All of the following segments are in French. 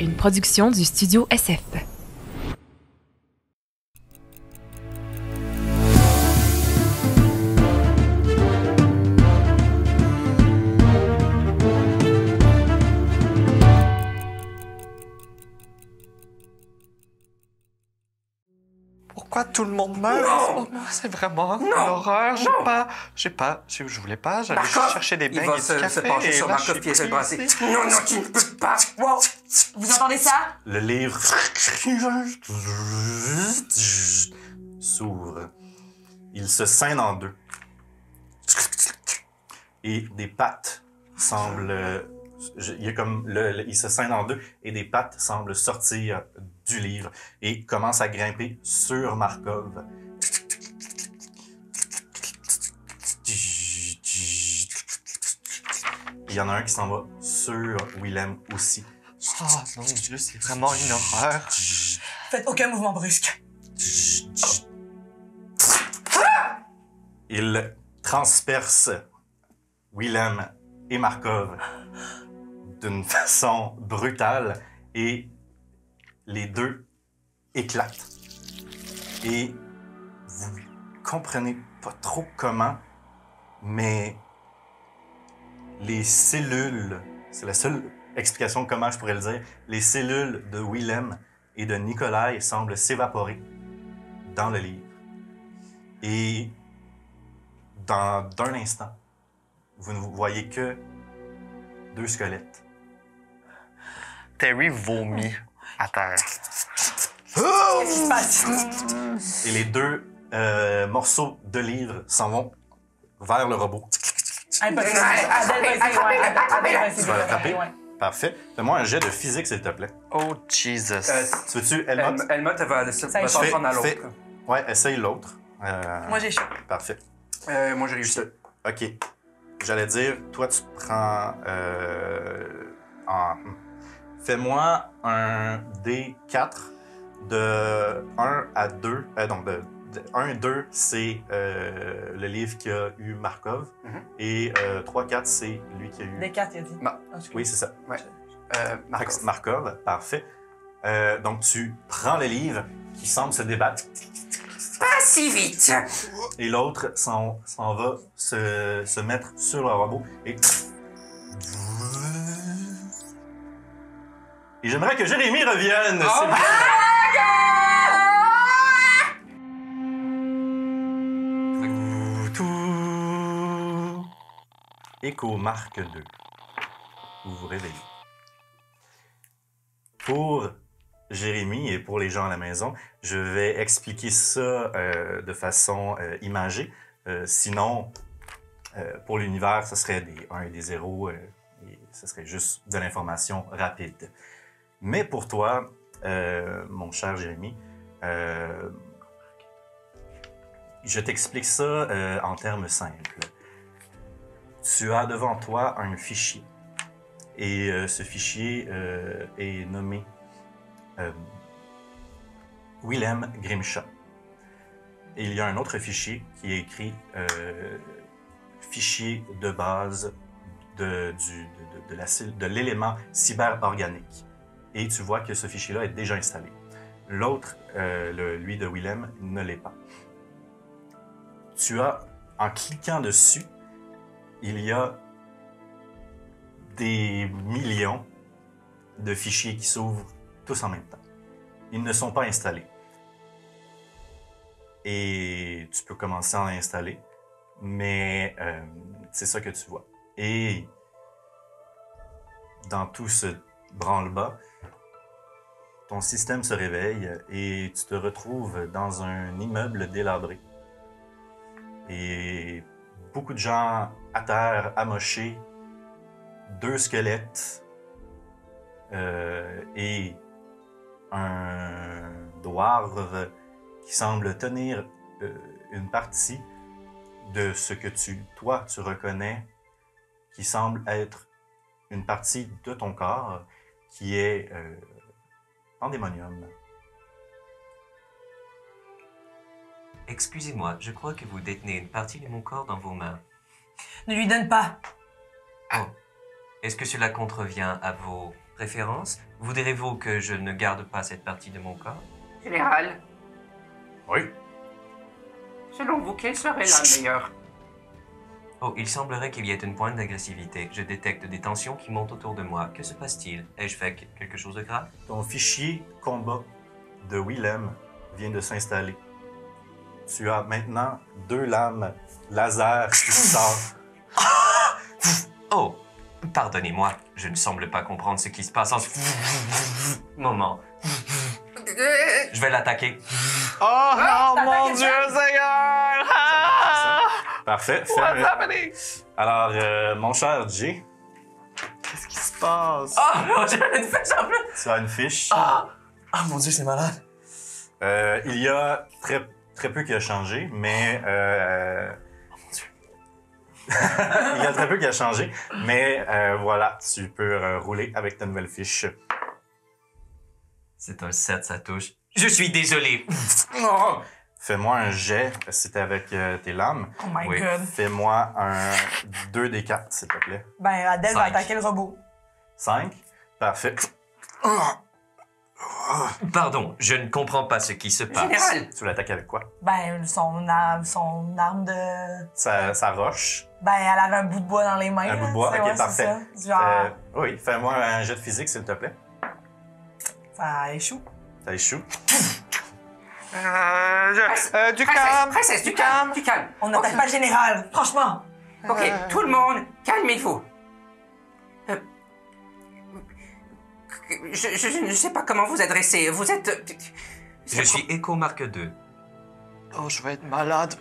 une production du studio SF. Pourquoi tout le monde meurt en ce moment? C'est vraiment une horreur. Je voulais pas. J'allais chercher des beignes et du café. Se pencher sur Markov qui essaie de brasser. Non, non, tu ne peux pas. Wow. Vous entendez ça? Le livre s'ouvre. Il se scinde en deux. Et des pattes semblent... Il y a comme il se scinde en deux et des pattes semblent sortir du livre et commencent à grimper sur Markov. Il y en a un qui s'en va sur Willem aussi. Oh mon Dieu, c'est vraiment une horreur. Faites aucun mouvement brusque. Il transperce Willem et Markov d'une façon brutale et les deux éclatent. Et vous comprenez pas trop comment, mais les cellules, c'est la seule explication de comment je pourrais le dire, les cellules de Willem et de Nikolai semblent s'évaporer dans le livre. Et d'un instant, vous ne voyez que deux squelettes. Terry vomit à terre. Qu'est-ce qui se passe? Et les deux morceaux de livre s'en vont vers le robot. Impossible. Adèle va essayer. Tu vas l'attraper? Parfait. Fais-moi un jet de physique, s'il te plaît. Oh, Jesus. Tu veux-tu, Elmot? Elmot, elle va s'en prendre à l'autre. Ouais, essaye l'autre. Moi, j'ai chaud. Parfait. Moi, j'ai réussi. OK. J'allais dire, toi, tu prends... Fais-moi un D4 de 1 à 2. Donc, de 1 et 2, c'est le livre qui a eu Markov. Et 3-4, c'est lui qui a eu... Des 4, il a dit. Oui, c'est ça. Ouais. Markov. Markov, parfait. Donc, tu prends le livre qui semble se débattre. Pas si vite! Et l'autre s'en va se mettre sur le robot et j'aimerais que Jérémy revienne. Écho marque 2. Vous vous réveillez. Pour Jérémy et pour les gens à la maison, je vais expliquer ça de façon imagée. Sinon, pour l'univers, ce serait des 1 et des 0 et ce serait juste de l'information rapide. Mais pour toi, mon cher Jérémy, je t'explique ça en termes simples. Tu as devant toi un fichier et ce fichier est nommé Willem Grimshaw. Et il y a un autre fichier qui est écrit fichier de base de l'élément cyberorganique. Et tu vois que ce fichier-là est déjà installé. L'autre, lui de Willem, ne l'est pas. Tu as, en cliquant dessus, il y a des millions de fichiers qui s'ouvrent tous en même temps. Ils ne sont pas installés. Et tu peux commencer à en installer, mais c'est ça que tu vois. Et dans tout ce branle-bas, ton système se réveille et tu te retrouves dans un immeuble délabré. Et beaucoup de gens à terre, amochés, deux squelettes et un dwarf qui semble tenir une partie de ce que toi, tu reconnais, qui semble être une partie de ton corps, qui est pandémonium. Excusez-moi, je crois que vous détenez une partie de mon corps dans vos mains. Ne lui donne pas. Oh. Est-ce que cela contrevient à vos préférence? Voudrez-vous que je ne garde pas cette partie de mon corps? Général, Oui. selon vous, quelle serait la meilleure? Oh, il semblerait qu'il y ait une pointe d'agressivité. Je détecte des tensions qui montent autour de moi. Que se passe-t-il? Ai-je fait quelque chose de grave? Ton fichier combat de Willem vient de s'installer. Tu as maintenant 2 lames laser qui sortent. Oh, pardonnez-moi, je ne semble pas comprendre ce qui se passe en ce moment. Je vais l'attaquer. Oh non, t'as mon attaqué Dieu, Seigneur! Ah! Parfait. What's happening? Alors, mon cher Jay, Qu'est-ce qui se passe? Oh mon Dieu, une flèche en plus! tu as une fiche. Ah mon Dieu, c'est malade. Il y a très peu qui a changé, mais... il y a très peu qui a changé, mais voilà, tu peux rouler avec ta nouvelle fiche. C'est un 7, ça touche. Je suis désolé. Fais-moi un jet, c'était avec tes lames. Oh my Oui. god. Fais-moi un 2d4, s'il te plaît. Ben, Adèle va 5. attaquer le robot. 5. Parfait. Pardon, je ne comprends pas ce qui se passe. Général, Tu l'attaques avec quoi? Ben, son arme de... Ça roche. Ben, elle avait un bout de bois dans les mains. Un bout de là. bois, C'est- ok, ouais, c'est parfait. ça. Genre, Oui, fais-moi un jet de physique, s'il te plaît. ça échoue. Ça échoue. Du calme! princesse, du calme, du calme. On n'attaque pas le général, franchement. Ok, tout le monde, calmez-vous. Je ne sais pas comment vous adresser. Vous êtes... Je suis Echo Mark 2. Oh, je vais être malade.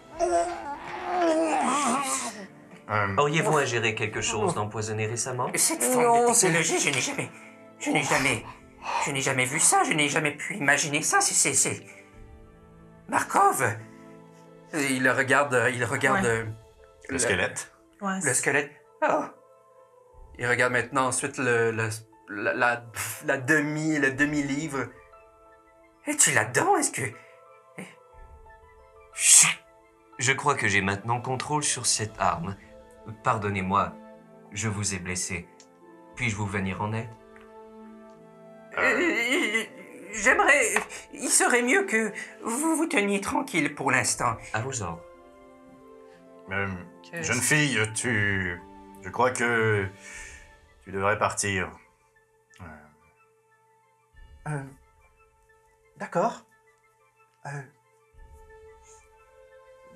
Auriez-vous ingéré quelque chose d'empoisonné récemment? Cette forme de technologie, je n'ai jamais vu ça, je n'ai jamais pu imaginer ça. C'est... Markov. Il regarde Le squelette. Ouais, le squelette. Oh. Il regarde maintenant ensuite le demi-livre. Es-tu là-dedans? Est-ce que... Je crois que j'ai maintenant contrôle sur cette arme. Pardonnez-moi, je vous ai blessé. Puis-je vous venir en aide? J'aimerais... Il serait mieux que vous vous teniez tranquille pour l'instant. À vos ordres. Jeune fille, je crois que tu devrais partir. D'accord.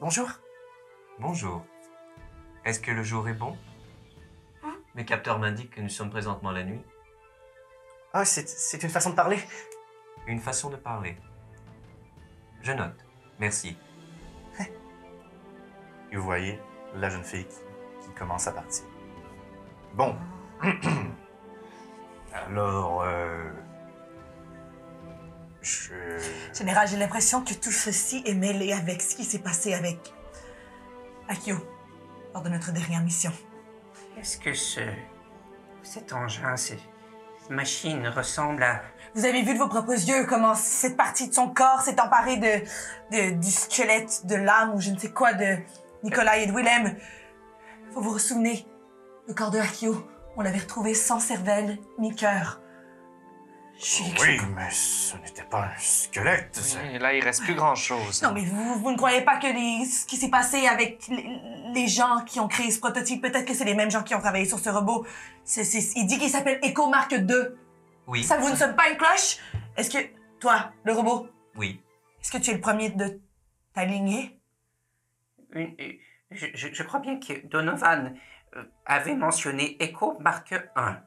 Bonjour. Bonjour. Est-ce que le jour est bon? Mes capteurs m'indiquent que nous sommes présentement la nuit. Ah, c'est une façon de parler. Une façon de parler. Je note. Merci. Et vous voyez la jeune fille qui commence à partir. Bon. Alors, Général, j'ai l'impression que tout ceci est mêlé avec ce qui s'est passé avec Akio lors de notre dernière mission. Est-ce que cet engin, cette machine ressemble à... Vous avez vu de vos propres yeux comment cette partie de son corps s'est emparée du squelette, de l'âme ou je ne sais quoi de Nicolas et de Willem. Vous vous souvenez, le corps de Akio, on l'avait retrouvé sans cervelle ni cœur. oui, mais ce n'était pas un squelette. Et là, il reste plus grand-chose. Non, mais vous ne croyez pas que ce qui s'est passé avec les gens qui ont créé ce prototype, peut-être que c'est les mêmes gens qui ont travaillé sur ce robot. Il dit qu'il s'appelle Echo Mark 2. Oui. Ça vous ne sonne pas une cloche? Est-ce que, toi, le robot, Oui. est-ce que tu es le premier de ta lignée? Je crois bien que Donovan avait mentionné Echo Mark 1.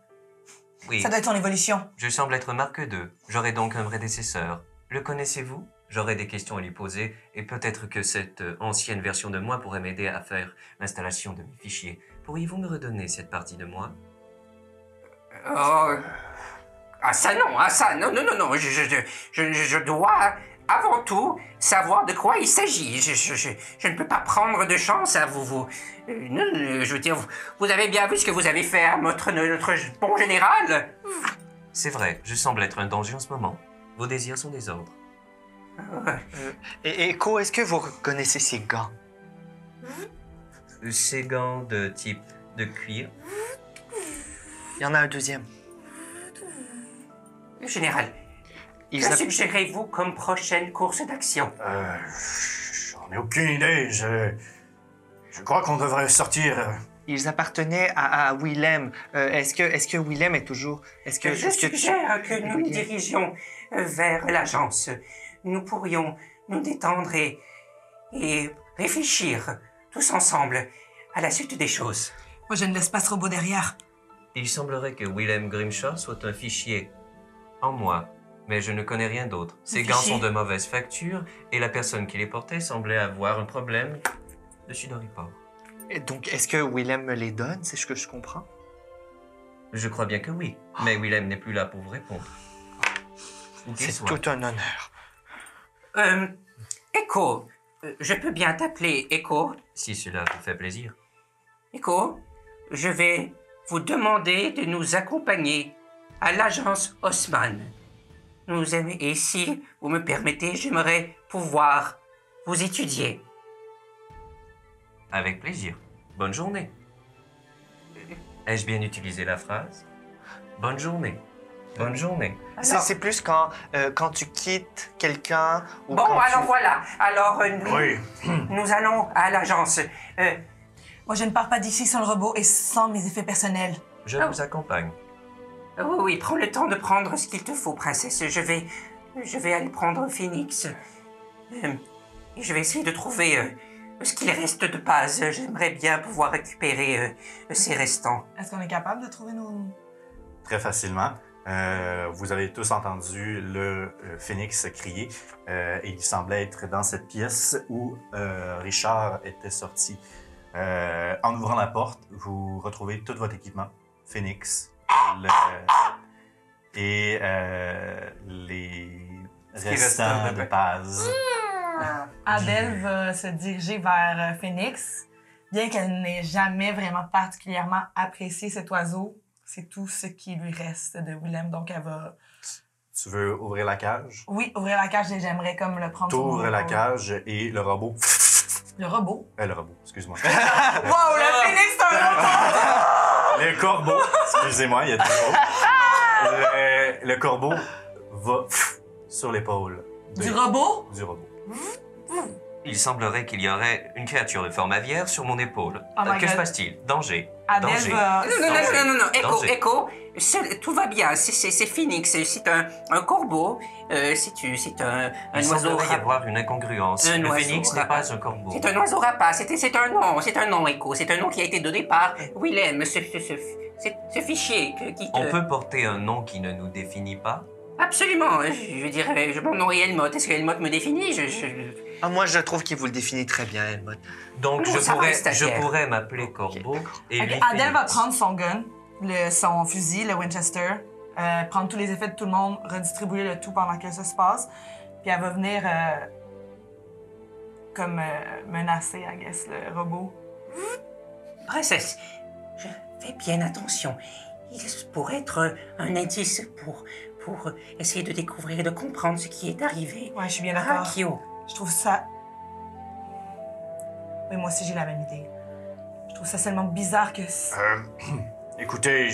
Oui. Ça doit être son évolution. Je semble être Mark 2. J'aurai donc un prédécesseur. Le connaissez-vous? J'aurai des questions à lui poser et peut-être que cette ancienne version de moi pourrait m'aider à faire l'installation de mes fichiers. Pourriez-vous me redonner cette partie de moi? Oh... Ah ça non, non, je dois avant tout savoir de quoi il s'agit. Je ne peux pas prendre de chance à vous. Non, je veux dire, vous avez bien vu ce que vous avez fait à notre bon général. C'est vrai, je semble être un danger en ce moment. Vos désirs sont des ordres. Et Echo, est-ce que vous reconnaissez ces gants? Ces gants de type de cuir. Il y en a un deuxième. Général, que suggérez-vous comme prochaine course d'action? J'en ai aucune idée. Je crois qu'on devrait sortir. Ils appartenaient à Willem. Est-ce que Willem est toujours... Je suggère que nous nous dirigions vers l'agence. Nous pourrions nous détendre et réfléchir tous ensemble à la suite des choses. Moi, je ne laisse pas ce robot derrière. Il semblerait que Willem Grimshaw soit un fichier en moi, mais je ne connais rien d'autre. Ces gants sont de mauvaise facture et la personne qui les portait semblait avoir un problème de sudoripore. Et donc, est-ce que Willem me les donne? C'est ce que je comprends? Je crois bien que oui, mais Willem n'est plus là pour vous répondre. C'est tout un honneur. Echo, je peux bien t'appeler Echo? Si cela vous fait plaisir. Echo, je vais vous demander de nous accompagner à l'agence Haussmann. Et si vous me permettez, j'aimerais pouvoir vous étudier. Avec plaisir. Bonne journée. Ai-je bien utilisé la phrase? Bonne journée. Bonne journée. C'est plus quand tu quittes quelqu'un ou bon, quand alors tu... voilà. Alors, Oui. nous allons à l'agence. Moi, je ne pars pas d'ici sans le robot et sans mes effets personnels. Je vous accompagne. Oui, prends le temps de prendre ce qu'il te faut, princesse. Je vais aller prendre Phoenix. Et je vais essayer de trouver ce qu'il reste de base. J'aimerais bien pouvoir récupérer ces restants. Est-ce qu'on est capable de trouver nos... Très facilement. Vous avez tous entendu le phénix crier. Et il semblait être dans cette pièce où Richard était sorti. En ouvrant la porte, vous retrouvez tout votre équipement. Phoenix et les restants de base. Adèle va se diriger vers Phoenix. Bien qu'elle n'ait jamais vraiment particulièrement apprécié cet oiseau, c'est tout ce qui lui reste de Willem. Donc, elle va... Tu veux ouvrir la cage? Oui, ouvrir la cage et j'aimerais comme le prendre sur mon T'ouvres la épaule. cage et le robot... Le robot? Le robot, excuse-moi. Wow, le Phoenix, c'est un robot! Le corbeau, excusez-moi, il y a deux mots. Le corbeau va sur l'épaule Du robot? du robot. Il semblerait qu'il y aurait une créature de forme aviaire sur mon épaule. Oh my Que se God. passe-t-il? Danger. Adèle Danger. va... Non, Echo, Danger. Echo, tout va bien. C'est Phoenix. C'est un corbeau. C'est un Il oiseau semblerait y rapace. avoir une incongruence. Un Le oiseau phénix n'est rapace. pas un corbeau. C'est un oiseau rapace. C'est un nom, Echo. C'est un nom qui a été donné par Willem. Ce fichier qui... On peut porter un nom qui ne nous définit pas? Absolument. Je veux dire, mon nom est Helmut. Est-ce que Helmut me définit? Ah, moi, je trouve qu'il vous le définit très bien, Helmut. Donc, Non, je ça va, pourrais, stagiaire. m'appeler Corbeau et lui Adèle va Phoenix. prendre son gun, son fusil, le Winchester, prendre tous les effets de tout le monde, redistribuer le tout pendant que ça se passe. Puis elle va venir menacer, I guess, le robot. Princesse, je fais bien attention. Il pourrait être un indice pour essayer de découvrir et de comprendre ce qui est arrivé. Ouais, je suis bien d'accord. Akio. Je trouve ça... Oui, moi aussi, j'ai la même idée. Je trouve ça tellement bizarre que... Écoutez,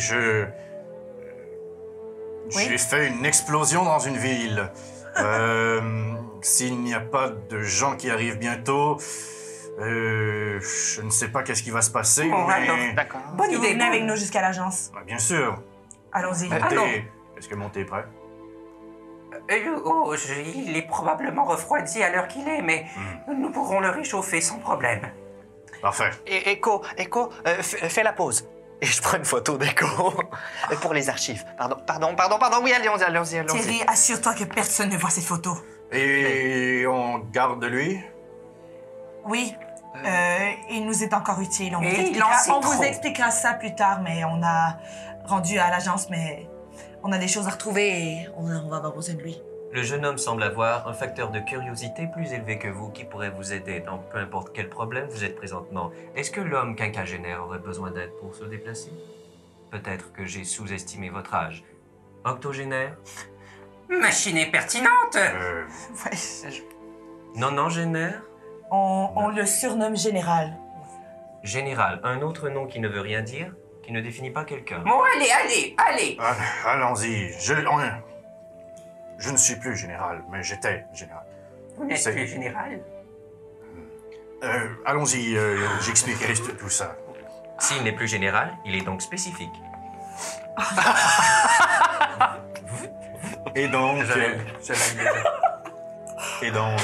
Oui? j'ai fait une explosion dans une ville. S'il n'y a pas de gens qui arrivent bientôt, je ne sais pas qu'est-ce qui va se passer, Bon, alors, mais... D'accord. Bonne Vous idée. venez avec nous jusqu'à l'agence. Bien sûr. Allons-y. Allons. Est-ce que mon thé est prêt? Il est probablement refroidi à l'heure qu'il est, mais nous pourrons le réchauffer sans problème. Parfait. Et Echo, fais la pause. Et je prends une photo d'Echo pour les archives. Pardon. Oui, allons-y. Thierry, assure-toi que personne ne voit cette photo. Et on garde lui? Oui. Il nous est encore utile. Et il en sait on vous trop. expliquera ça plus tard, mais on a rendu à l'agence, mais on a des choses à retrouver et on va avoir besoin de lui. Le jeune homme semble avoir un facteur de curiosité plus élevé que vous qui pourrait vous aider dans peu importe quel problème vous êtes présentement. Est-ce que l'homme quinquagénaire aurait besoin d'aide pour se déplacer? Peut-être que j'ai sous-estimé votre âge. Octogénaire? Machine est pertinente. Ouais. Nonagénaire? On le surnomme Général. Général, un autre nom qui ne veut rien dire, qui ne définit pas quelqu'un. Bon, allez. Allons-y. Je ne suis plus général, mais j'étais général. Vous n'êtes C'est- plus général. Allons-y, j'expliquerai tout ça. S'il n'est plus général, il est donc spécifique. Et donc,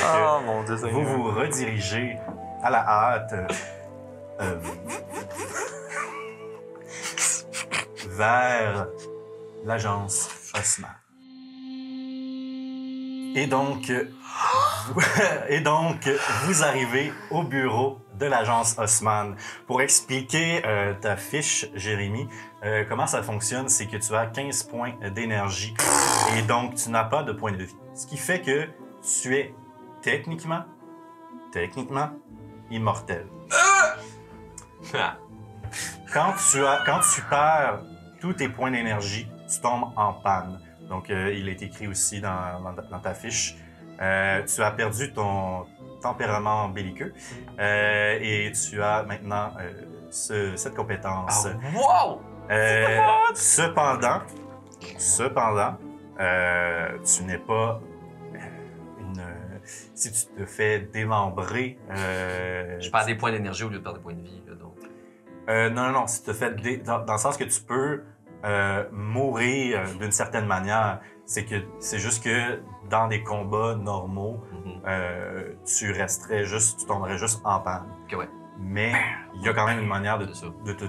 Oh mon Dieu, vous vous redirigez à la hâte vers l'agence Osman. Et donc, vous arrivez au bureau de l'agence Osman. Pour expliquer ta fiche, Jérémy, comment ça fonctionne, c'est que tu as 15 points d'énergie et donc tu n'as pas de points de vie. Ce qui fait que tu es techniquement immortel. Ah. Quand tu perds tous tes points d'énergie, tu tombes en panne. Donc, il est écrit aussi dans ta fiche. Tu as perdu ton tempérament belliqueux et tu as maintenant cette compétence. Wow! Cependant, tu n'es pas une... Si tu te fais démembrer... Je perds des points d'énergie au lieu de perdre des points de vie, là, donc. non, si tu te fais... Dans le sens que tu peux mourir d'une certaine manière. C'est juste que dans des combats normaux, tu tomberais juste en panne. Ok, ouais. Mais il y a quand même une manière de C'est ça. te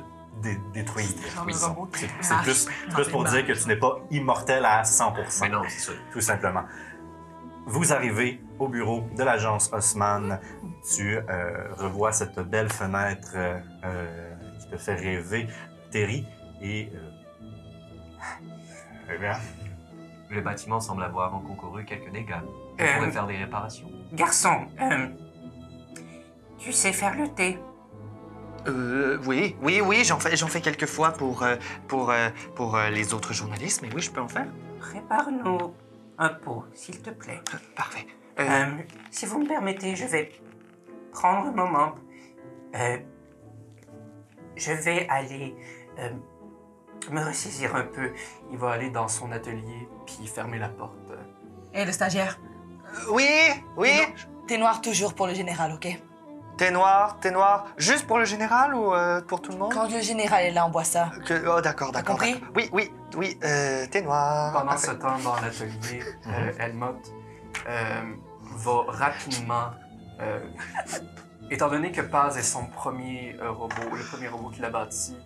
détruire. Oui, C'est plus pour dire que tu n'es pas immortel à 100%. Mais non, c'est ça. Tout simplement. Vous arrivez au bureau de l'agence Osman. Tu revois cette belle fenêtre qui te fait rêver, Terry, et... eh bien, Le bâtiment semble avoir concouru quelques dégâts. On Euh, pourrait faire des réparations. Garçon, tu sais faire le thé? Oui, j'en fais quelques fois pour les autres journalistes, mais oui, je peux en faire. Prépare-nous un pot, s'il te plaît. Parfait. Si vous me permettez, je vais prendre un moment. Je vais aller me ressaisir un peu. Il va aller dans son atelier puis fermer la porte. Hé, le stagiaire. Oui, T'es noir toujours pour le général, OK? T'es noir. Juste pour le général ou pour tout le monde? Quand le général est là, on boit ça. Oh, d'accord. compris? d'accord. Oui, t'es noir. Pendant Parfait. ce temps, dans l'atelier, Helmut va rapidement... étant donné que Paz est son premier robot, le premier robot qu'il a bâti,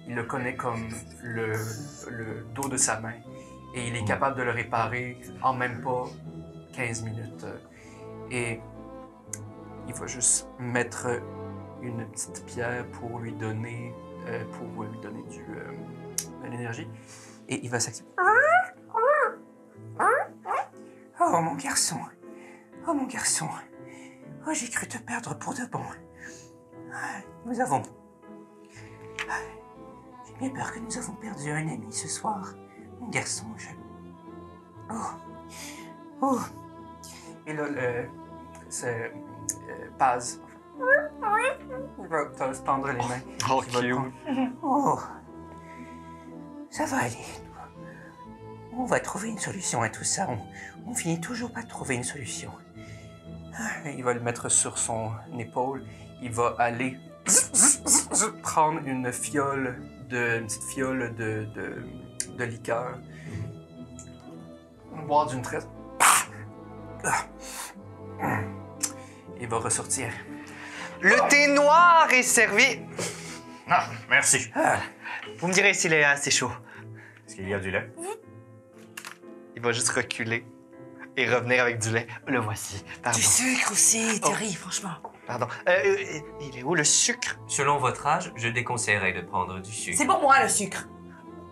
il le connaît comme le dos de sa main. Et il est capable de le réparer en même pas 15 minutes. Et il va juste mettre une petite pierre pour lui donner, de l'énergie. Et il va s'activer. Oh, mon garçon. Oh, mon garçon. Oh, j'ai cru te perdre pour de bon. Nous avons... J'ai bien peur que nous avons perdu un ami ce soir. Mon garçon, Oh. Et là, c'est Paz. Il va te tendre les mains. Oh, Il va te cute. prendre. Oh. Ça va aller. On va trouver une solution à tout ça. On finit toujours pas de trouver une solution. Il va le mettre sur son épaule. Il va aller prendre une petite fiole de liqueur. Boire d'une traite. Il va ressortir. Le thé noir est servi. Ah, merci. Vous me direz s'il est assez chaud. Est-ce qu'il y a du lait? Il va juste reculer et revenir avec du lait. Le voici. Pardon. Du sucre aussi, Oh. Terry, franchement. Pardon. Il est où le sucre? Selon votre âge, je déconseillerais de prendre du sucre. C'est pour moi, le sucre.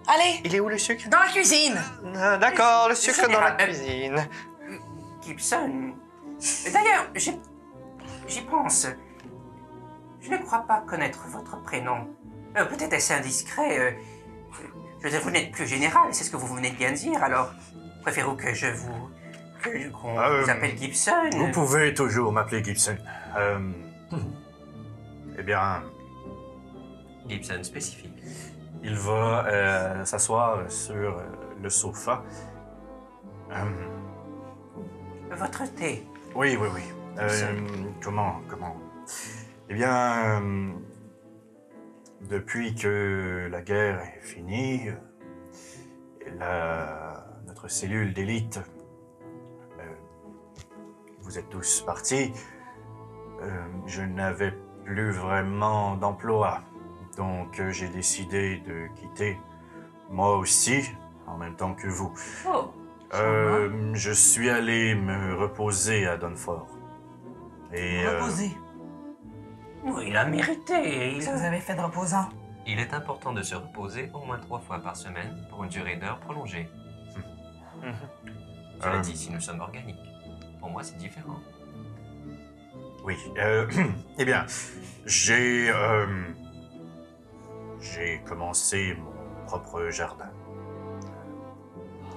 Allez, Il est où le sucre? dans la cuisine. Ah, d'accord, le sucre dans la Général, cuisine. Gibson. D'ailleurs, j'y pense. Je ne crois pas connaître votre prénom. Peut-être est-ce indiscret. Je veux dire, vous n'êtes plus général, c'est ce que vous venez de bien dire, alors préférez-vous que qu'on vous appelle Gibson? Vous pouvez toujours m'appeler Gibson. Eh bien, Gibson spécifique. il va s'asseoir sur le sofa. votre thé. Oui. Comment? Eh bien, depuis que la guerre est finie, notre cellule d'élite, vous êtes tous partis, je n'avais plus vraiment d'emploi. Donc, j'ai décidé de quitter, moi aussi, en même temps que vous. Oh, Je suis allé me reposer à Dunford. Et, Reposez. oui, il a mérité. Qu'est-ce que vous avez fait de reposant? Il est important de se reposer au moins 3 fois par semaine pour une durée d'heure prolongée. Cela dit, si nous sommes organiques. Pour moi, c'est différent. Oui. Eh bien, j'ai commencé mon propre jardin.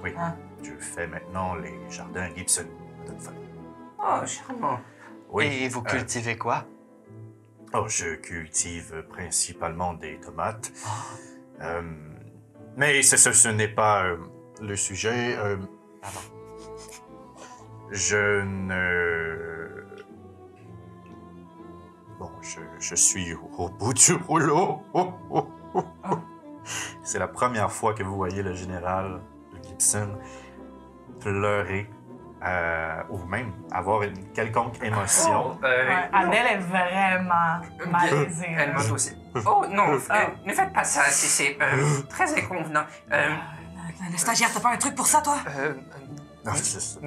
Oui. Ah. Je fais maintenant les jardins Gibson à Dunford. Oh, charmant. Oui. Et vous cultivez quoi? Je cultive principalement des tomates. Mais ce n'est pas le sujet. Pardon. Je ne... Bon, je suis au bout du rouleau. C'est la première fois que vous voyez le général de Gibson pleurer ou même avoir une quelconque émotion. Adèle est vraiment malaisée. Elle monte aussi. Oh non, ne faites pas ça, c'est très inconvenant. Le stagiaire, t'as pas un truc pour ça, toi? Non, c'est-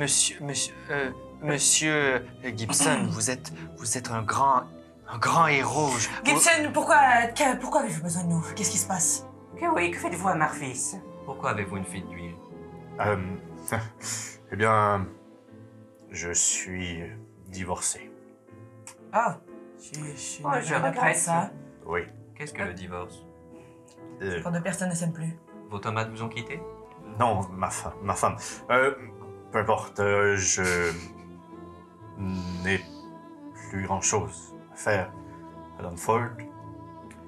Monsieur Gibson, vous êtes un grand héros. Gibson, pourquoi avez-vous besoin de nous? Qu'est-ce qui se passe? Que faites-vous à Marvis? Pourquoi avez-vous une fuite d'huile? Eh bien, je suis divorcé. Ah, je suis Oh, je regrette ça. Oui. Qu'est-ce que le divorce? Quand deux personnes ne s'aiment plus. Vos tomates vous ont quitté? Non, ma femme. Peu importe, je n'ai plus grand-chose à faire à Dunford,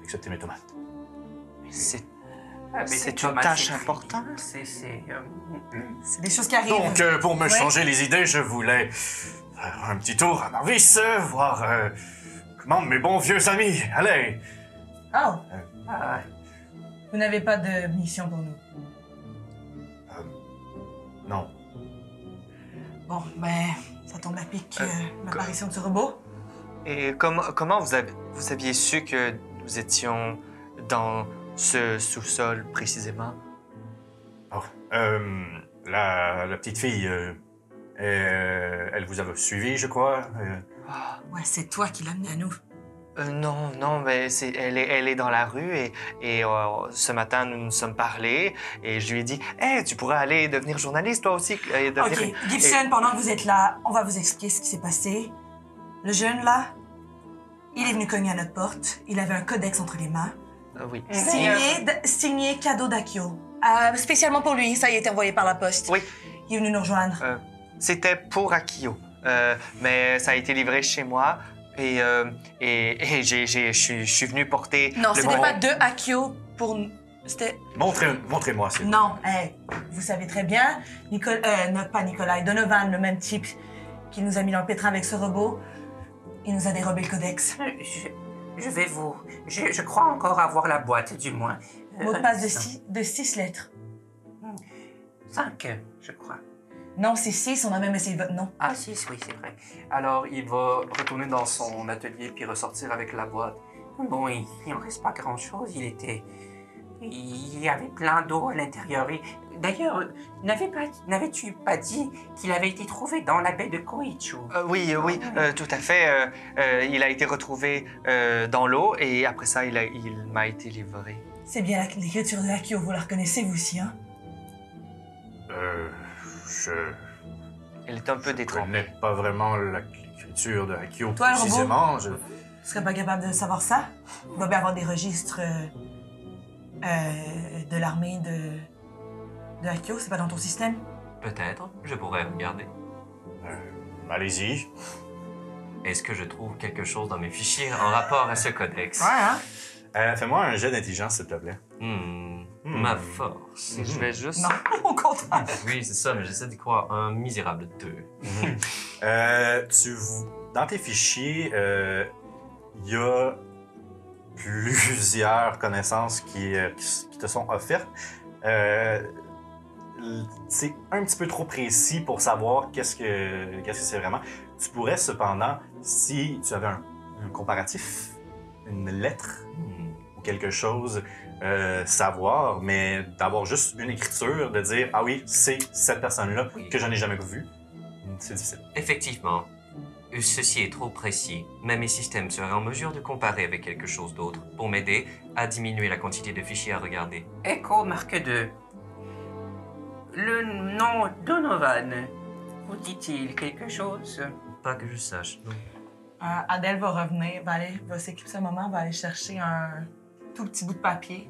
excepté mes tomates. C'est Mais C'est cette une tomate, tâche c'est- importante. C'est des choses qui arrivent. Donc, pour me Ouais. changer les idées, je voulais faire un petit tour à Marvis, voir comment mes bons vieux amis allaient. Oh, Ah, vous n'avez pas de mission pour nous. Non. Bon, ben, ça tombe à pic l'apparition de ce robot. Et comment vous aviez su que nous étions dans ce sous-sol précisément? Oh, la petite fille, elle vous a suivi, je crois. Ouais, c'est toi qui l'as amené à nous. Non, mais elle est dans la rue et ce matin nous nous sommes parlé et je lui ai dit hey, tu pourrais aller devenir journaliste toi aussi. Ok, Gibson, pendant que vous êtes là, on va vous expliquer ce qui s'est passé. Le jeune là, il est venu cogner à notre porte. Il avait un codex entre les mains. Oui. Signé cadeau d'Akio. Spécialement pour lui, ça y a été envoyé par la poste. Oui. Il est venu nous rejoindre. C'était pour Akio, mais ça a été livré chez moi et je suis venu porter. Non, le c'était bon- pas de Akio pour nous. C'était... Montrez-moi, s'il vous plaît. Non, vous savez très bien, pas Nicolas, Donovan, le même type qui nous a mis dans le pétrin avec ce robot, il nous a dérobé le codex. je vais vous... Je crois encore avoir la boîte, du moins. Mot de passe de 6 lettres. 5, je crois. Non, c'est 6, on a même essayé votre nom. Ah, 6, oui, c'est vrai. Alors, il va retourner dans son atelier puis ressortir avec la boîte. Bon, il en reste pas grand-chose. Il y avait plein d'eau à l'intérieur. D'ailleurs, n'avais-tu pas dit qu'il avait été trouvé dans la baie de Koichu? Oui, tout à fait. Il a été retrouvé dans l'eau et après ça, il m'a été livré. C'est bien l'écriture de Akio, vous la reconnaissez vous aussi, hein? Je Elle est un peu détrempée. connais pas vraiment l'écriture de Hakio Toi, le robot? précisément. Vous serez pas capable de savoir ça? Il doit bien avoir des registres de l'armée de Akio, c'est pas dans ton système? Peut-être, je pourrais regarder. Allez-y. Est-ce que je trouve quelque chose dans mes fichiers en rapport à ce codex? hein? Fais-moi un jet d'intelligence, s'il te plaît. Ma force. Je vais juste. Non, au contraire. Oui, c'est ça, mais j'essaie d'y croire. Un misérable 2. Dans tes fichiers, il y a plusieurs connaissances qui te sont offertes. C'est un petit peu trop précis pour savoir qu'est-ce que c'est vraiment. Tu pourrais cependant, si tu avais un comparatif, une lettre ou quelque chose, savoir, mais d'avoir juste une écriture, de dire « Ah oui, c'est cette personne-là que je n'ai jamais vue », c'est difficile. Effectivement, ceci est trop précis, mais mes systèmes seraient en mesure de comparer avec quelque chose d'autre pour m'aider à diminuer la quantité de fichiers à regarder. Echo marque 2. Le nom Donovan vous dit-il quelque chose? Pas que je sache, non. Adèle va revenir, va s'éclipser un moment, va aller chercher un tout petit bout de papier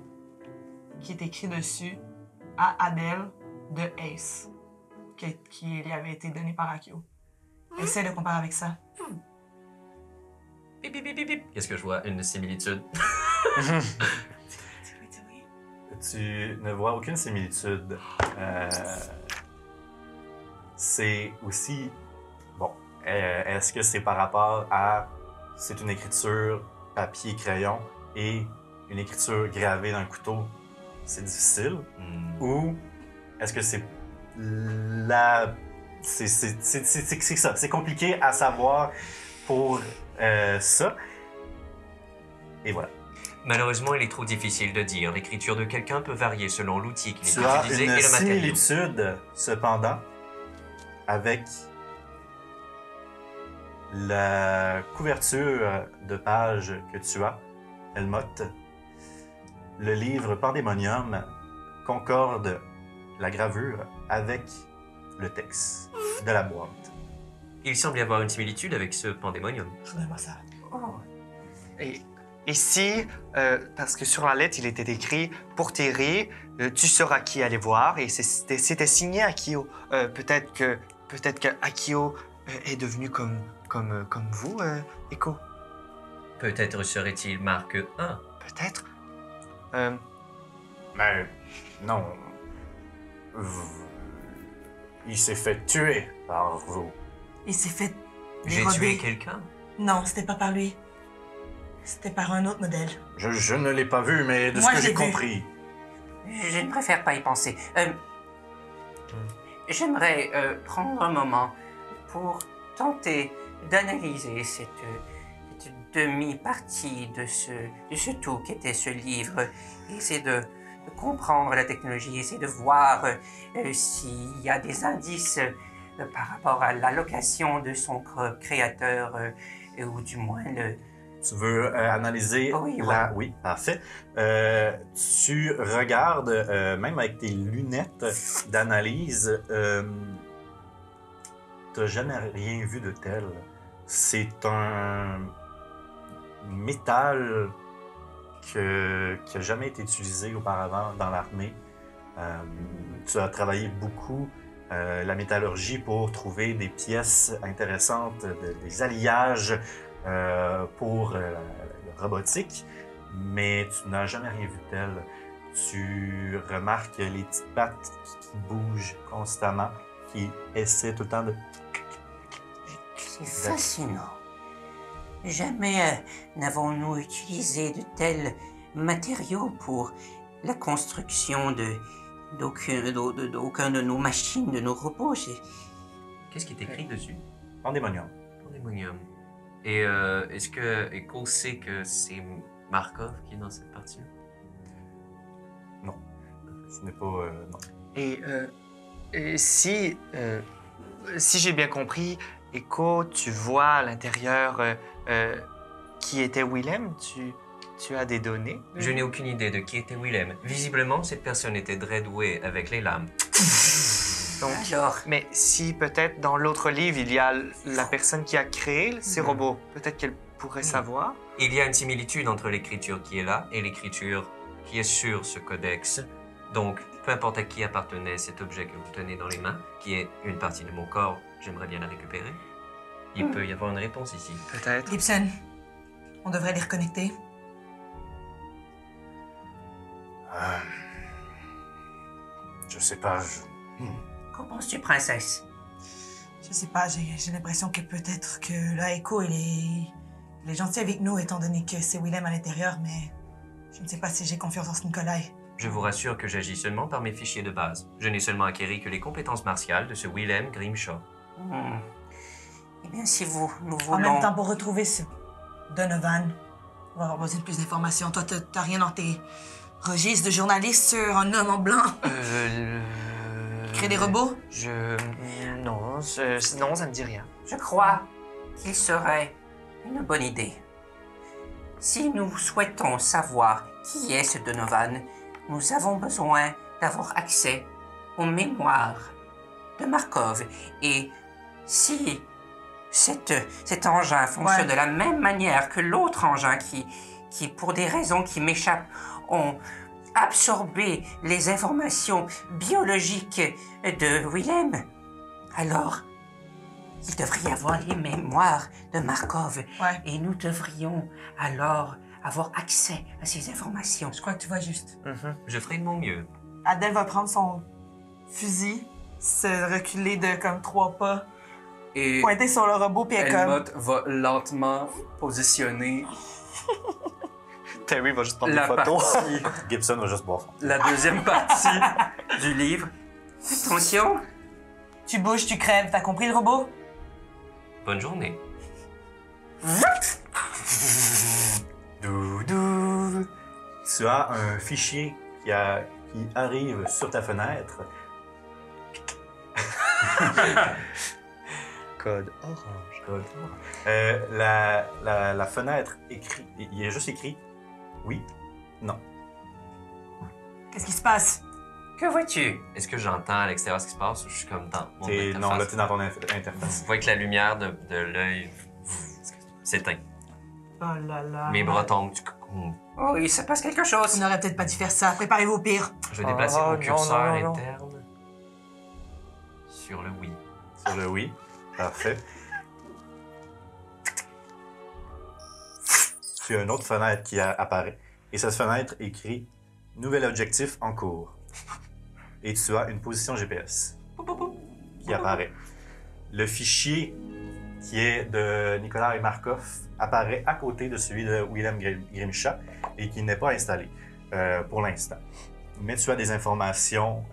qui est écrit dessus à Adèle de Ace, qui lui avait été donné par Akio. Essaie de comparer avec ça. Bip, bip, bip, bip, bip. Qu'est-ce que je vois? Une similitude. Tu ne vois aucune similitude. C'est aussi... Bon, est-ce que c'est par rapport à... C'est une écriture papier-crayon et une écriture gravée dans le couteau? C'est difficile. Ou est-ce que c'est la... C'est ça. C'est compliqué à savoir pour ça. Et voilà. Malheureusement, il est trop difficile de dire. L'écriture de quelqu'un peut varier selon l'outil qu'il est Tu as utilisé une et le matériau. similitude, cependant, avec la couverture de page que tu as, Helmut. Le livre Pandémonium concorde la gravure avec le texte de la boîte. Il semble y avoir une similitude avec ce pandémonium. Redonne-moi ça. Oh. Et ici, parce que sur la lettre, il était écrit « Pour Terry, tu sauras qui aller voir » et c'était signé Akio. Peut-être que Akio est devenu comme vous, Echo. Peut-être serait-il marque 1. Peut-être. Mais non. Il s'est fait tuer par vous. Il s'est fait J'ai dérober. tué quelqu'un. Non, c'était pas par lui. C'était par un autre modèle. Je ne l'ai pas vu, mais de Moi, ce que je j'ai l'ai vu. compris. Je ne préfère pas y penser. J'aimerais prendre un moment pour tenter d'analyser cette demi-partie de ce tout qu'était ce livre. Essayer de comprendre la technologie, essayer de voir s'il y a des indices par rapport à la location de son créateur, ou du moins le... Tu veux analyser Oui, la... Oui, parfait. Tu regardes, même avec tes lunettes d'analyse, t'as jamais rien vu de tel. C'est un métal qui n'a jamais été utilisé auparavant dans l'armée. Tu as travaillé beaucoup la métallurgie pour trouver des pièces intéressantes, des alliages pour la robotique, mais tu n'as jamais rien vu de tel. Tu remarques les petites pattes qui bougent constamment, qui essaient tout le temps de... C'est fascinant. Jamais n'avons-nous utilisé de tels matériaux pour la construction d'aucun de nos machines, de nos robots. Qu'est-ce qui est écrit dessus? Pandémonium. Pandémonium. Et est-ce que Echo sait que c'est Markov qui est dans cette partie-là? Non. Ce n'est pas... non. Et si j'ai bien compris, Echo, tu vois à l'intérieur qui était Willem, tu as des données? Je n'ai aucune idée de qui était Willem. Visiblement, cette personne était très douée avec les lames. Donc, Alors, mais si peut-être dans l'autre livre, il y a la personne qui a créé ces robots, peut-être qu'elle pourrait savoir. Il y a une similitude entre l'écriture qui est là et l'écriture qui est sur ce codex. Donc, peu importe à qui appartenait cet objet que vous tenez dans les mains, qui est une partie de mon corps, j'aimerais bien la récupérer. Il peut y avoir une réponse ici. Peut-être. Gibson, on devrait les reconnecter. Je sais pas. qu'en penses-tu, princesse? Je sais pas, j'ai l'impression que peut-être que là, Echo, il est gentil avec nous, étant donné que c'est Willem à l'intérieur, mais je ne sais pas si j'ai confiance en ce Nikolai. Je vous rassure que j'agis seulement par mes fichiers de base. Je n'ai seulement acquéri que les compétences martiales de ce Willem Grimshaw. Eh bien, si nous En voulons... même temps, pour retrouver ce Donovan, on va avoir besoin de plus d'informations. Toi, t'as rien dans tes registres de journaliste sur un homme en blanc qui crée des robots? Non, non, ça me dit rien. Je crois qu'il serait une bonne idée. Si nous souhaitons savoir qui est ce Donovan, nous avons besoin d'avoir accès aux mémoires de Markov. Et si cet engin fonctionne de la même manière que l'autre engin qui, pour des raisons qui m'échappent, ont absorbé les informations biologiques de Willem, alors il devrait y avoir les mémoires de Markov. Ouais. Et nous devrions alors avoir accès à ces informations. Je crois que tu vois juste. Je ferai de mon mieux. Adèle va prendre son fusil, se reculer de comme 3 pas, Et pointer sur le robot, puis elle est comme... Elmot va lentement positionner Terry va juste prendre la des photos. partie, Gibson va juste boire son. la deuxième partie du livre. Attention, Tu bouges, tu crèves. T'as compris le robot? Bonne journée. Doudou. Tu as un fichier qui arrive sur ta fenêtre. Code orange. La fenêtre écrit. Il y a juste écrit oui, non. Qu'est-ce qui se passe? que vois-tu? Est-ce que j'entends à l'extérieur ce qui se passe ou je suis comme dans mon interface? Non, là, t'es dans ton interface. Vous voyez que la lumière de l'œil s'éteint. Oh là là. Mes bras tombent. Oh, il se passe quelque chose. On n'aurait peut-être pas dû faire ça. Préparez-vous au pire. Je vais déplacer Oh, mon non, curseur non, non. interne sur le oui. Sur le oui. Parfait. Tu as une autre fenêtre qui apparaît. Et cette fenêtre écrit « Nouvel objectif en cours ». Et tu as une position GPS qui apparaît. Le fichier qui est de Nikolai Markov apparaît à côté de celui de Willem Grimshaw et qui n'est pas installé pour l'instant. Mais tu as des informations,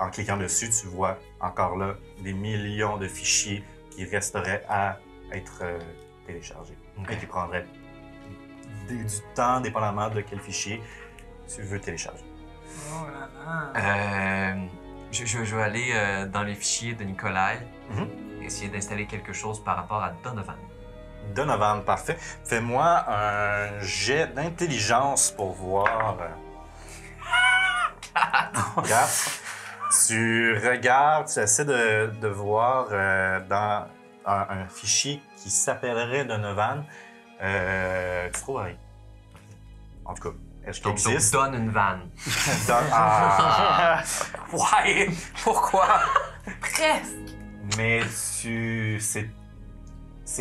en cliquant dessus, tu vois encore là des millions de fichiers qui resteraient à être téléchargés. Et qui prendraient du temps, dépendamment de quel fichier tu veux télécharger. Oh là là. Je vais aller dans les fichiers de Nikolai, essayer d'installer quelque chose par rapport à Donovan. Donovan, parfait. Fais-moi un jet d'intelligence pour voir. Regarde. Tu regardes, tu essaies de voir dans un fichier qui s'appellerait Donovan. Tu trouves rien. En tout cas, est-ce qu'il Donc, existe? donne une vanne. Ah. Ouais, pourquoi? Presque. Mais c'est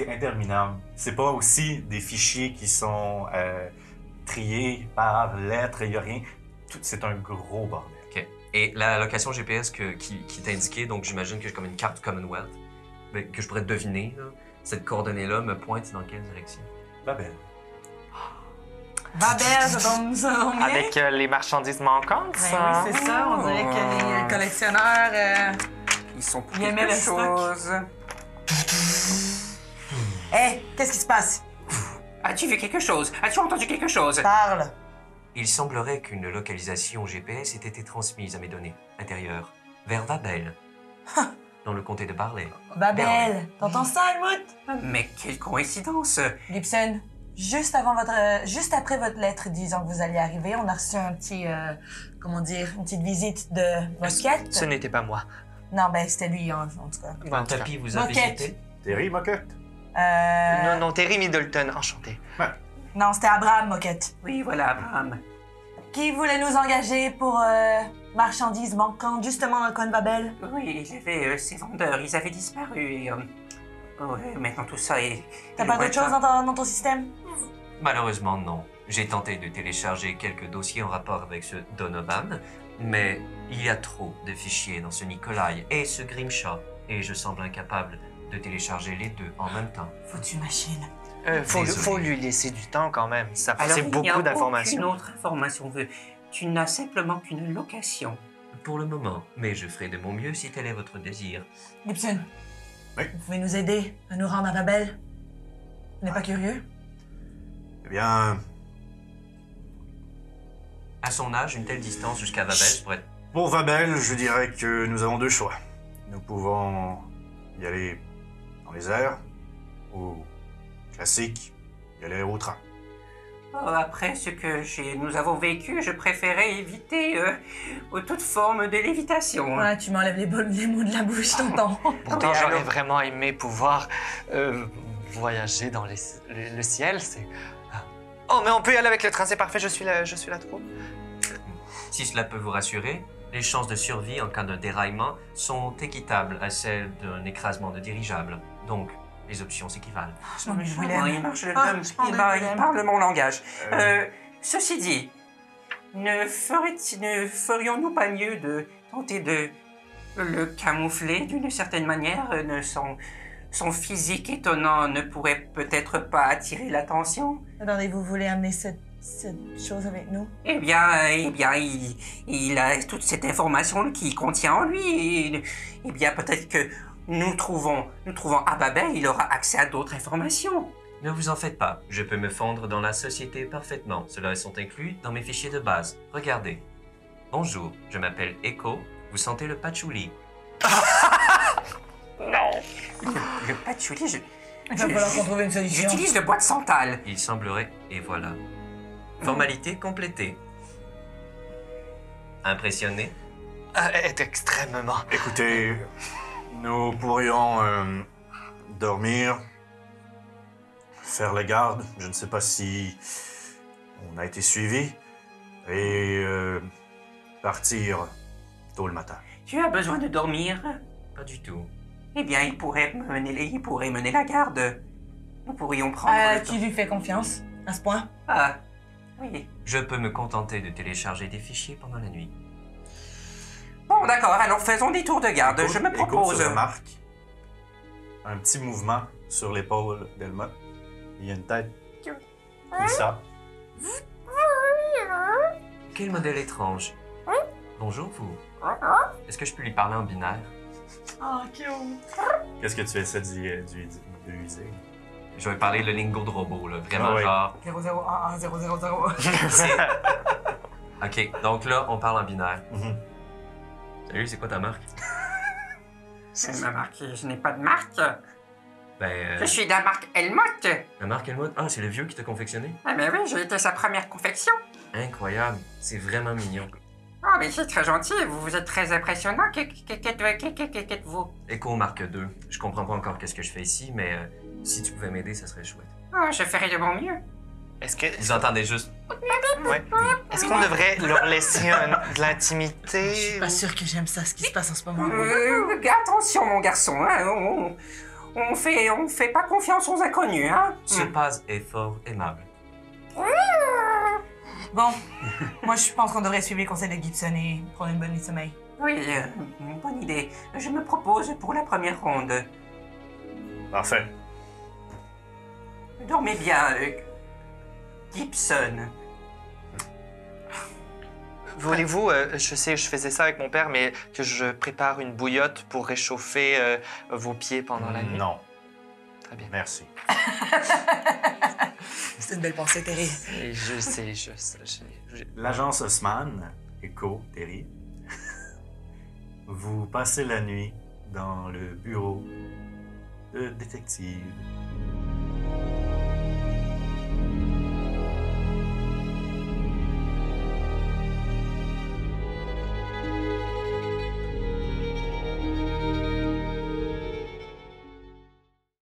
interminable. C'est pas aussi des fichiers qui sont triés par lettres, il n'y a rien. C'est un gros bordel. OK. Et la location GPS qui est indiquée, donc j'imagine que j'ai comme une carte Commonwealth, mais que je pourrais deviner, là, cette coordonnée-là me pointe dans quelle direction? Babel. Babel, ça tombe bien. Avec les marchandises manquantes, Ben ça. oui, c'est ça. On dirait que les collectionneurs... Ils sont pour Il aimait quelque le stock. chose. Hé, qu'est-ce qui se passe? As-tu vu quelque chose? As-tu entendu quelque chose? Parle. Il semblerait qu'une localisation GPS ait été transmise à mes données intérieures vers Babel, dans le comté de Barley. Babel, t'entends ça, Helmut? Mais quelle coïncidence! Gibson, juste après votre lettre disant que vous alliez arriver, on a reçu un petit, comment dire, une petite visite de Moquette. Ce n'était pas moi. Non, ben c'était lui, en tout cas. Un tapis vous a Moquette. visité? Terry Moquette. Non, Terry Middleton, enchanté. Non, c'était Abraham Moquette. Oui, voilà, Abraham. Qui voulait nous engager pour marchandises manquantes, justement dans le coin de Babel. Oui, il y avait ces vendeurs, ils avaient disparu et... maintenant tout ça est... T'as pas d'autre chose dans ton système? Malheureusement, non. J'ai tenté de télécharger quelques dossiers en rapport avec ce Donovan, mais il y a trop de fichiers dans ce Nikolai et ce Grimshaw et je semble incapable de télécharger les deux en même temps. Foutue machine. Faut Désolé. lui laisser du temps quand même. Ça Alors, c'est il n'y a beaucoup aucune d'informations. autre information. Tu n'as simplement qu'une location. Pour le moment, mais je ferai de mon mieux si tel est votre désir. Gibson. Oui. Vous pouvez nous aider à nous rendre à Babel? Vous n'êtes pas curieux? Eh bien, À son âge, une telle distance jusqu'à Babel pourrait être... pour Vabel, je dirais que nous avons deux choix. Nous pouvons y aller dans les airs, ou classique, y aller au train. Après ce que nous avons vécu, je préférais éviter toute forme de lévitation. Ouais, tu m'enlèves les mots de la bouche, tonton. Pourtant, Oui, j'aurais alors- vraiment aimé pouvoir voyager dans le ciel. C'est. Oh, mais on peut y aller avec le train, c'est parfait. Je suis la troupe. Si cela peut vous rassurer, les chances de survie en cas de déraillement sont équitables à celles d'un écrasement de dirigeable. Donc, les options s'équivalent. Je m'ennuie de Bon, Willem. il marche, Ah, je m'ennuie de il Willem. parle mon langage. Ceci dit, ne ferions-nous pas mieux de tenter de le camoufler d'une certaine manière? Son physique étonnant ne pourrait peut-être pas attirer l'attention? Attendez, vous voulez amener cette chose avec nous? Eh bien, il a toute cette information qu'il contient en lui. Eh bien, peut-être que nous trouvons à Babel, il aura accès à d'autres informations. Ne vous en faites pas, je peux me fondre dans la société parfaitement. Cela sont inclus dans mes fichiers de base. Regardez. Bonjour, je m'appelle Echo. Vous sentez le patchouli? Le patchouli, Il va falloir qu'on trouve une solution. j'utilise le bois de santal. Il semblerait, et voilà. Formalité complétée. Impressionné? Est extrêmement. Écoutez, nous pourrions dormir, faire la garde. Je ne sais pas si on a été suivi et partir tôt le matin. Tu as besoin de dormir? Pas du tout. Eh bien, il pourrait mener la garde. Nous pourrions prendre le temps. Tu lui fais confiance, à ce point? Ah, oui. Je peux me contenter de télécharger des fichiers pendant la nuit. Bon, d'accord, alors faisons des tours de garde. Je me Écoute, propose... tu remarques un petit mouvement sur l'épaule d'Elma. Il y a une tête qui sort. Quel modèle étrange. Bonjour, vous. Est-ce que je peux lui parler en binaire? Oh, cute. Qu'est-ce que tu essaies de lui dire? Je vais parler le lingo de robot, là. Vraiment, Ah ouais. genre... 0011000. c'est- OK, donc là, on parle en binaire. Mhm. Salut, c'est quoi ta marque? C'est ma marque. Je n'ai pas de marque. Ben, Je suis de la marque Helmut. la marque Helmut? Ah, c'est le vieux qui t'a confectionné? Ah, mais oui, j'ai été sa première confection. Incroyable. C'est vraiment mignon. Oh, mais c'est très gentil. Vous êtes très impressionnant. Qu'êtes-vous? Echo marque 2. Je comprends pas encore qu'est-ce que je fais ici, mais si tu pouvais m'aider, ça serait chouette. Oh, je ferai de mon mieux. Est-ce que. Vous entendez juste... Ouais. Est-ce qu'on devrait leur laisser de l'intimité? Je suis pas sûre que j'aime ça, ce qui se passe en ce moment. Attention, mon garçon. Hein, on fait pas confiance aux inconnus, hein. Ce Paz est fort aimable. Bon, moi je pense qu'on devrait suivre les conseils de Gibson et prendre une bonne nuit de sommeil. Oui, bonne idée. Je me propose pour la première ronde. Parfait. Dormez bien, Gibson. Voulez-vous, je sais, je faisais ça avec mon père, mais que je prépare une bouillotte pour réchauffer vos pieds pendant la nuit? Non. Très bien. Merci. C'est une belle pensée, Terry. Et je sais, L'agence Haussmann, Echo, Terry, vous passez la nuit dans le bureau de détective.